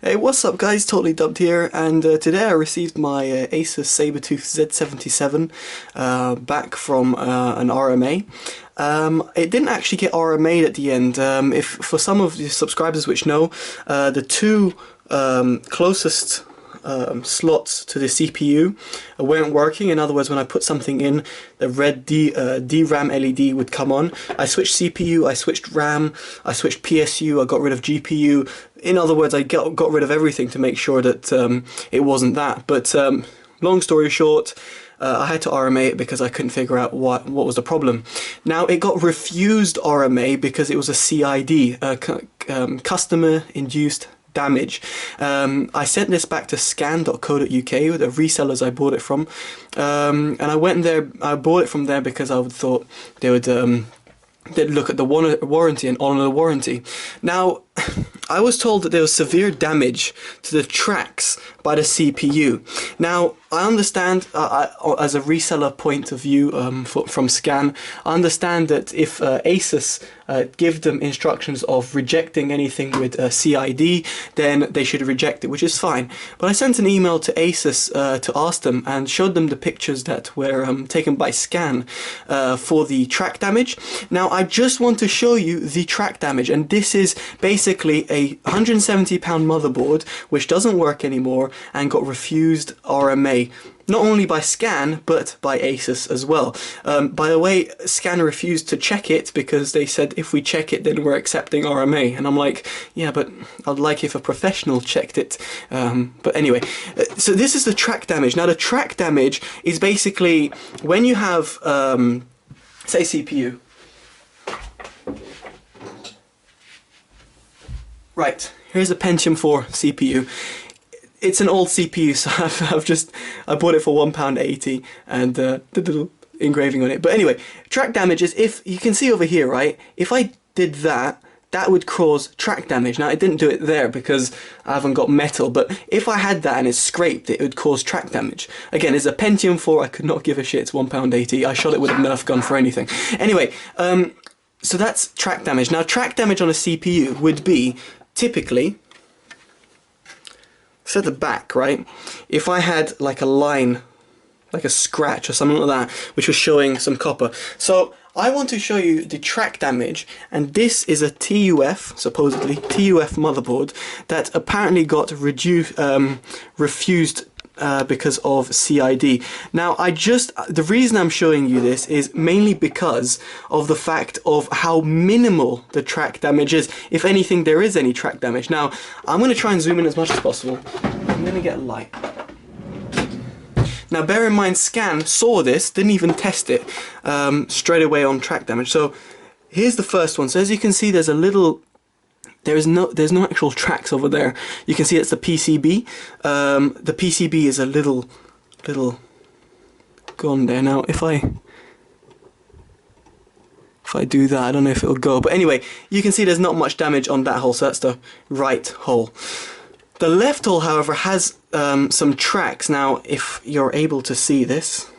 Hey, what's up guys, Totally Dubbed here, and today I received my Asus Sabertooth Z77 back from an RMA. It didn't actually get RMA'd at the end. If for some of the subscribers which know, the two closest slots to the CPU weren't working. In other words, when I put something in, the red DRAM LED would come on. I switched CPU, I switched RAM, I switched PSU, I got rid of GPU. In other words, I got rid of everything to make sure that it wasn't that. But long story short, I had to RMA it because I couldn't figure out what was the problem. Now, it got refused RMA because it was a CID, customer induced damage. I sent this back to scan.co.uk, the resellers I bought it from, and I went there. I bought it from there because I thought they would they'd look at the warranty and honour the warranty. Now, I was told that there was severe damage to the tracks by the CPU. Now, I understand, as a reseller point of view from Scan, I understand that if Asus give them instructions of rejecting anything with CID, then they should reject it, which is fine. But I sent an email to Asus to ask them and showed them the pictures that were taken by Scan for the track damage. Now, I just want to show you the track damage, and this is basically a £170 motherboard which doesn't work anymore and got refused RMA. Not only by Scan, but by Asus as well. By the way, Scan refused to check it because they said if we check it, then we're accepting RMA. And I'm like, yeah, but I'd like if a professional checked it. But anyway, so this is the track damage. Now, the track damage is basically when you have, say, CPU. Right, here's a Pentium 4 CPU. It's an old CPU, so I bought it for £1.80 and the little engraving on it. But anyway, track damage is, if you can see over here, right? If I did that, that would cause track damage. Now, I didn't do it there because I haven't got metal, but if I had that and it scraped, it would cause track damage. Again, it's a Pentium 4, I could not give a shit, it's £1.80. I shot it with a Nerf gun for anything. Anyway, so that's track damage. Now, track damage on a CPU would be typically, so at the back, right, if I had like a line, like a scratch or something like that, which was showing some copper. So I want to show you the track damage, and this is a TUF, supposedly TUF motherboard that apparently got refused because of CID. Now, the reason I'm showing you this is mainly because of the fact of how minimal the track damage is. If anything, there is any track damage. Now, I'm going to try and zoom in as much as possible. I'm going to get light. Now, bear in mind, Scan saw this, didn't even test it straight away on track damage. So here's the first one. So as you can see, there's a little, there's no actual tracks over there. You can see it's the PCB. The PCB is a little gone there. Now, if I do that, I don't know if it'll go. But anyway, you can see there's not much damage on that hole. So that's the right hole. The left hole, however, has some tracks. Now, if you're able to see this,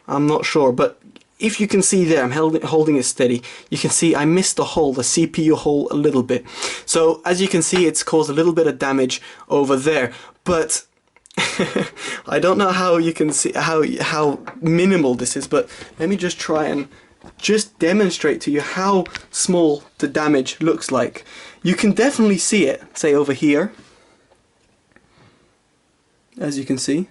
I'm not sure, but if you can see there, I'm holding it steady, you can see I missed the hole, the CPU hole, a little bit. So as you can see, it's caused a little bit of damage over there, but I don't know how you can see how minimal this is, but let me just try and just demonstrate to you how small the damage looks like. You can definitely see it, say over here, as you can see.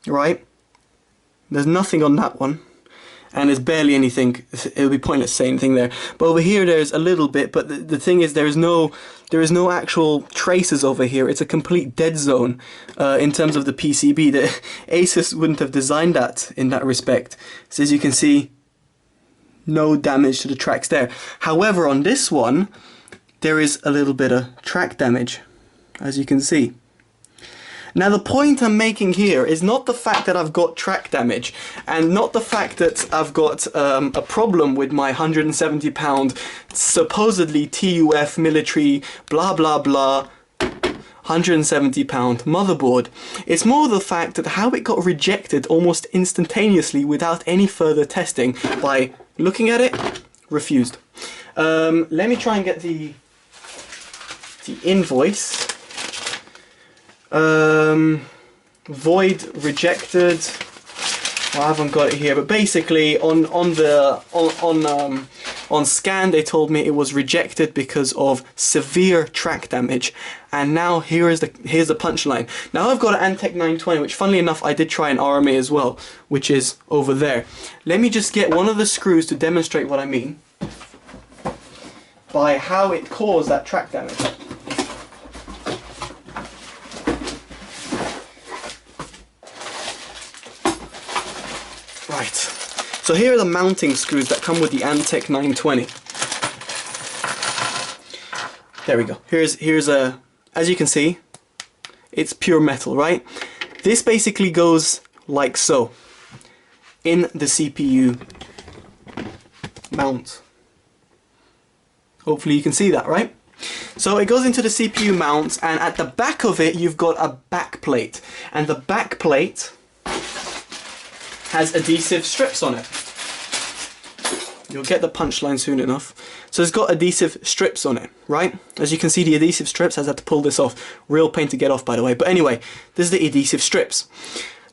Right? There's nothing on that one, and there's barely anything. It would be pointless saying anything there. But over here there's a little bit, but the thing is there is no actual traces over here. It's a complete dead zone in terms of the PCB. The Asus wouldn't have designed that in that respect. So as you can see, no damage to the tracks there. However, on this one, there is a little bit of track damage, as you can see. Now, the point I'm making here is not the fact that I've got track damage, and not the fact that I've got a problem with my £170 supposedly TUF military blah blah blah £170 motherboard. It's more the fact that how it got rejected almost instantaneously without any further testing by looking at it, refused. Let me try and get the invoice. Void rejected. I haven't got it here, but basically on scan they told me it was rejected because of severe track damage. And now here's the punchline. Now I've got an Antec 920, which funnily enough I did try an RMA as well, which is over there. Let me just get one of the screws to demonstrate what I mean by how it caused that track damage. Right, so here are the mounting screws that come with the Antec 920. There we go. Here's a, as you can see, it's pure metal, right? This basically goes like so in the CPU mount. Hopefully you can see that, right? So it goes into the CPU mount, and at the back of it you've got a back plate, and the back plate has adhesive strips on it. You'll get the punchline soon enough. So it's got adhesive strips on it, right? As you can see, the adhesive strips, I had to pull this off. Real pain to get off, by the way. But anyway, this is the adhesive strips.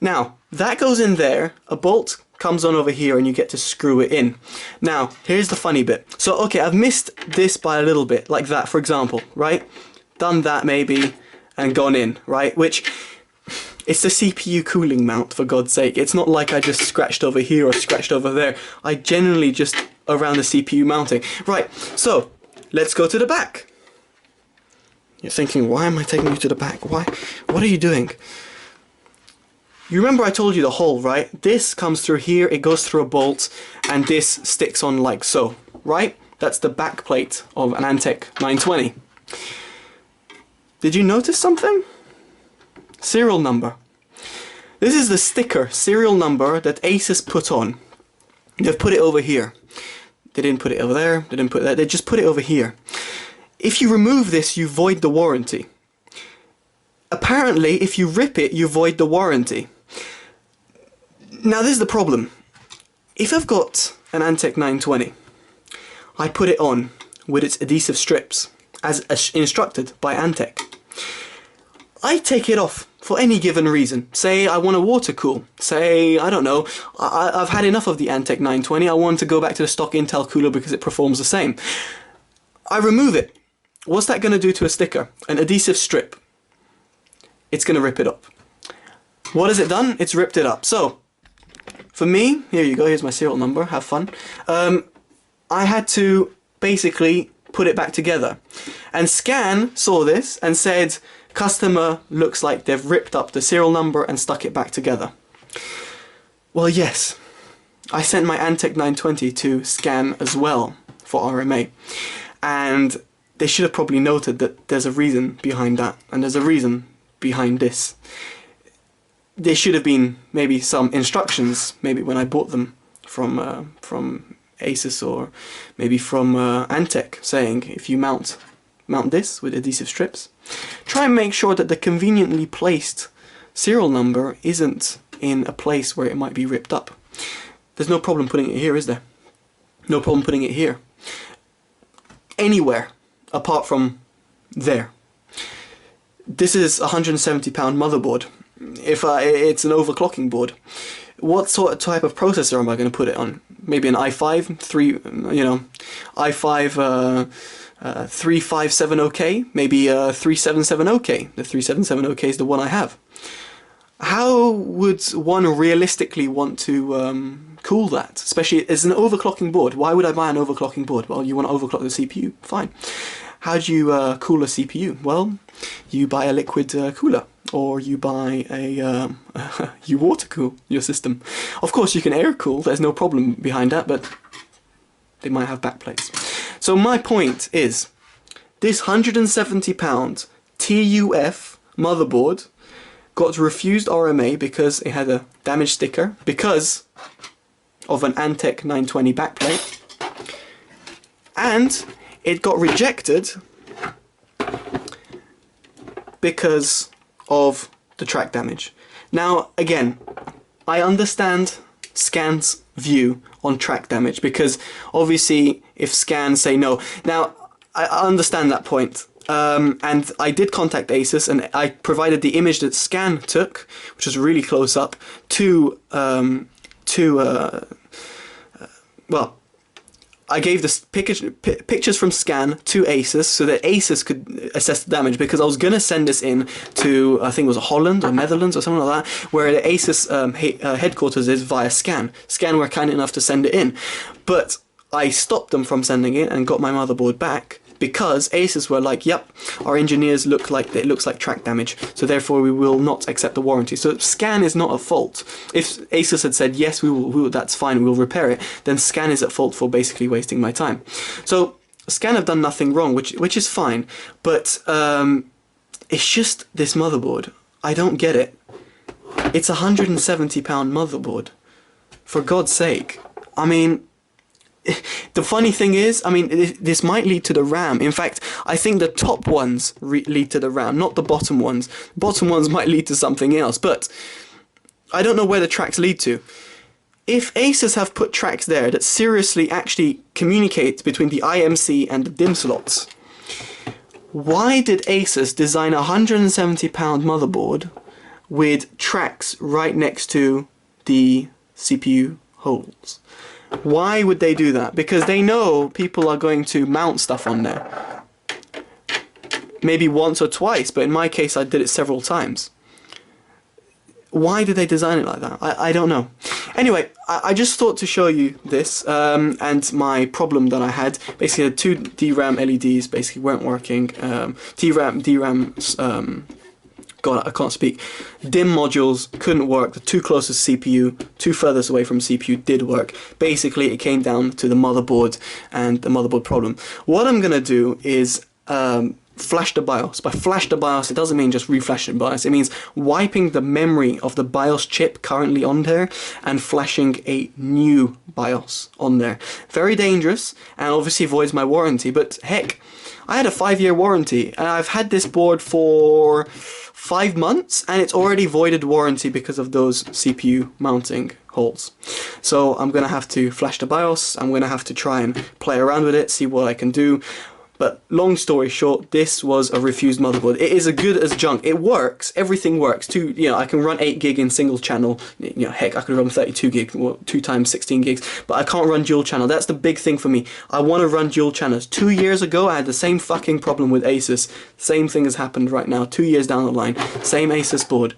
Now, that goes in there, a bolt comes on over here, and you get to screw it in. Now, here's the funny bit. So, okay, I've missed this by a little bit, like that, for example, right? Done that maybe, and gone in, right? Which, it's the CPU cooling mount, for God's sake. It's not like I just scratched over here or scratched over there. I generally just around the CPU mounting. Right, so let's go to the back. You're thinking, why am I taking you to the back? Why? What are you doing? You remember I told you the hole, right? This comes through here, it goes through a bolt, and this sticks on like so, right? That's the back plate of an Antec 920. Did you notice something? Serial number. This is the sticker serial number that Asus put on. They've put it over here. They didn't put it over there, they didn't put that, they just put it over here. If you remove this, you void the warranty. Apparently, if you rip it, you void the warranty. Now this is the problem. If I've got an Antec 920, I put it on with its adhesive strips, as instructed by Antec. I take it off for any given reason. Say I want to water cool. Say, I don't know, I've had enough of the Antec 920, I want to go back to the stock Intel cooler because it performs the same. I remove it. What's that going to do to a sticker? An adhesive strip. It's going to rip it up. What has it done? It's ripped it up. So, for me, here you go, here's my serial number, have fun. I had to basically put it back together. And Scan saw this and said, customer looks like they've ripped up the serial number and stuck it back together. Well, yes, I sent my Antec 920 to Scan as well for RMA. And they should have probably noted that there's a reason behind that, and there's a reason behind this. There should have been maybe some instructions, maybe when I bought them from Asus or maybe from Antec, saying if you mount this with adhesive strips, try and make sure that the conveniently placed serial number isn't in a place where it might be ripped up. There's no problem putting it here, is there? No problem putting it here. Anywhere apart from there. This is a £170 motherboard. If it's an overclocking board, what sort of type of processor am I going to put it on? Maybe an i5 3570K, maybe a 377OK. The 377OK is the one I have. How would one realistically want to cool that? Especially as an overclocking board. Why would I buy an overclocking board? Well, you want to overclock the CPU, fine. How do you cool a CPU? Well, you buy a liquid cooler, or you buy a you water cool your system. Of course, you can air cool. There's no problem behind that, but they might have backplates. So my point is, this £170 TUF motherboard got refused RMA because it had a damaged sticker, because of an Antec 920 backplate, and it got rejected because of the track damage. Now, again, I understand Scan's view on track damage, because obviously if Scan say no, now I understand that point. And I did contact Asus, and I provided the image that Scan took, which was really close up, well, I gave the pictures from Scan to Asus so that Asus could assess the damage, because I was going to send this in to, I think it was Holland or Netherlands or something like that, where the Asus headquarters is via Scan. Scan were kind enough to send it in, but I stopped them from sending it and got my motherboard back, because Asus were like, yep, our engineers look like it looks like track damage, so therefore we will not accept the warranty. So Scan is not at fault. If Asus had said yes, we will, that's fine, we'll repair it, then Scan is at fault for basically wasting my time. So Scan have done nothing wrong, which is fine, but it's just this motherboard. I don't get it. It's a £170 motherboard, for God's sake. I mean, the funny thing is, I mean, this might lead to the RAM. In fact, I think the top ones lead to the RAM, not the bottom ones. Bottom ones might lead to something else, but I don't know where the tracks lead to. If Asus have put tracks there that seriously actually communicate between the IMC and the DIMM slots, why did Asus design a £170 motherboard with tracks right next to the CPU holes? Why would they do that? Because they know people are going to mount stuff on there. Maybe once or twice, but in my case I did it several times. Why did they design it like that? I don't know. Anyway, I just thought to show you this and my problem that I had. Basically, the two DRAM LEDs basically weren't working. God, I can't speak. DIMM modules couldn't work. The two closest CPU, two furthest away from CPU did work. Basically, it came down to the motherboard and the motherboard problem. What I'm gonna do is flash the BIOS. By flash the BIOS, it doesn't mean just reflash the BIOS. It means wiping the memory of the BIOS chip currently on there and flashing a new BIOS on there. Very dangerous, and obviously voids my warranty, but heck, I had a 5-year warranty, and I've had this board for 5 months, and it's already voided warranty because of those CPU mounting holes. So I'm gonna have to flash the BIOS. I'm gonna have to try and play around with it, see what I can do. But long story short, this was a refused motherboard. It is as good as junk. It works. Everything works. I can run 8 gig in single channel. Heck, I could run 32 gig, 2 times 16 gigs. But I can't run dual channel. That's the big thing for me. I want to run dual channels. 2 years ago, I had the same fucking problem with Asus. Same thing has happened right now. 2 years down the line, same Asus board.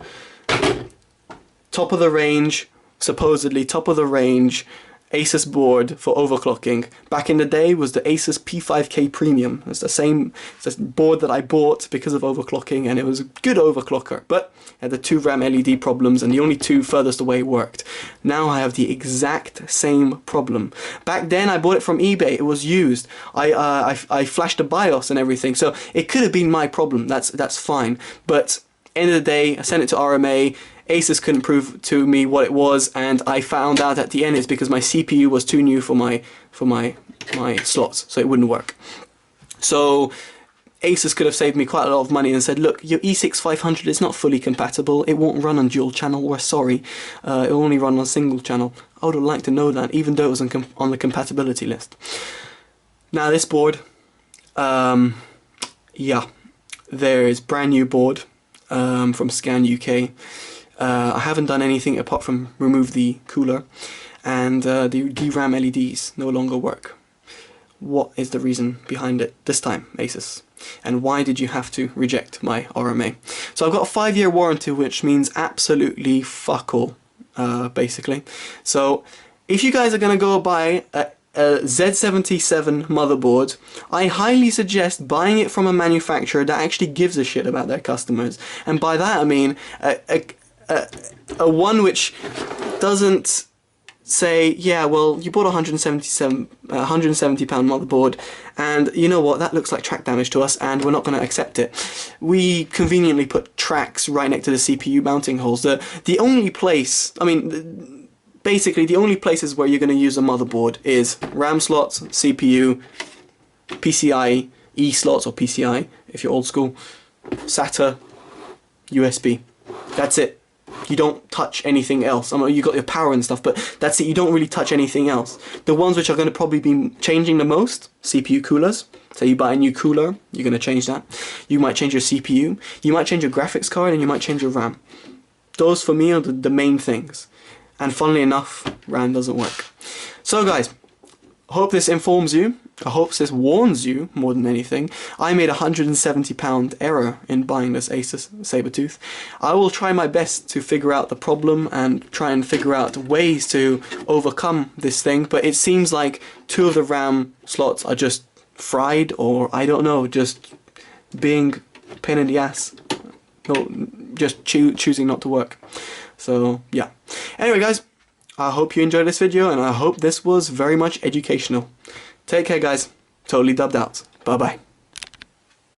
Top of the range, supposedly top of the range. Asus board for overclocking. Back in the day was the Asus P5K Premium. It's the same board that I bought because of overclocking, and it was a good overclocker, but it had the 2 RAM LED problems, and the only 2 furthest away worked. Now I have the exact same problem. Back then I bought it from eBay. It was used. I flashed the BIOS and everything, so it could have been my problem. That's fine. But end of the day, I sent it to RMA. Asus couldn't prove to me what it was, and I found out at the end it's because my CPU was too new for my slots, so it wouldn't work. So Asus could have saved me quite a lot of money and said, look, your E6500 is not fully compatible, it won't run on dual channel, we're sorry, it will only run on single channel. I would have liked to know that, even though it was on the compatibility list. Now this board, yeah, there is brand new board from Scan UK. I haven't done anything apart from remove the cooler, and the DRAM LEDs no longer work. What is the reason behind it this time, Asus? And why did you have to reject my RMA? So I've got a 5-year warranty, which means absolutely fuck all, basically. So if you guys are going to go buy a Z77 motherboard, I highly suggest buying it from a manufacturer that actually gives a shit about their customers. And by that I mean a one which doesn't say, yeah, well, you bought a £170 motherboard, and you know what, that looks like track damage to us, and we're not going to accept it. We conveniently put tracks right next to the CPU mounting holes. The only place, I mean, basically the only places where you're going to use a motherboard is RAM slots, CPU, PCIe slots, or PCI if you're old school, SATA, USB. That's it. like you don't touch anything else. I mean, you got your power and stuff, but that's it. You don't really touch anything else. The ones which are going to probably be changing the most, CPU coolers. So you buy a new cooler, you're going to change that. You might change your CPU, you might change your graphics card, and you might change your RAM. Those for me are the main things. And funnily enough, RAM doesn't work. So guys, I hope this informs you. I hope this warns you more than anything. I made a £170 error in buying this Asus Sabertooth. I will try my best to figure out the problem and try and figure out ways to overcome this thing, but it seems like 2 of the RAM slots are just fried, or I don't know, just being pain in the ass. No, just choosing not to work. So yeah. Anyway guys, I hope you enjoyed this video, and I hope this was very much educational. Take care guys. Totally dubbed out. Bye bye.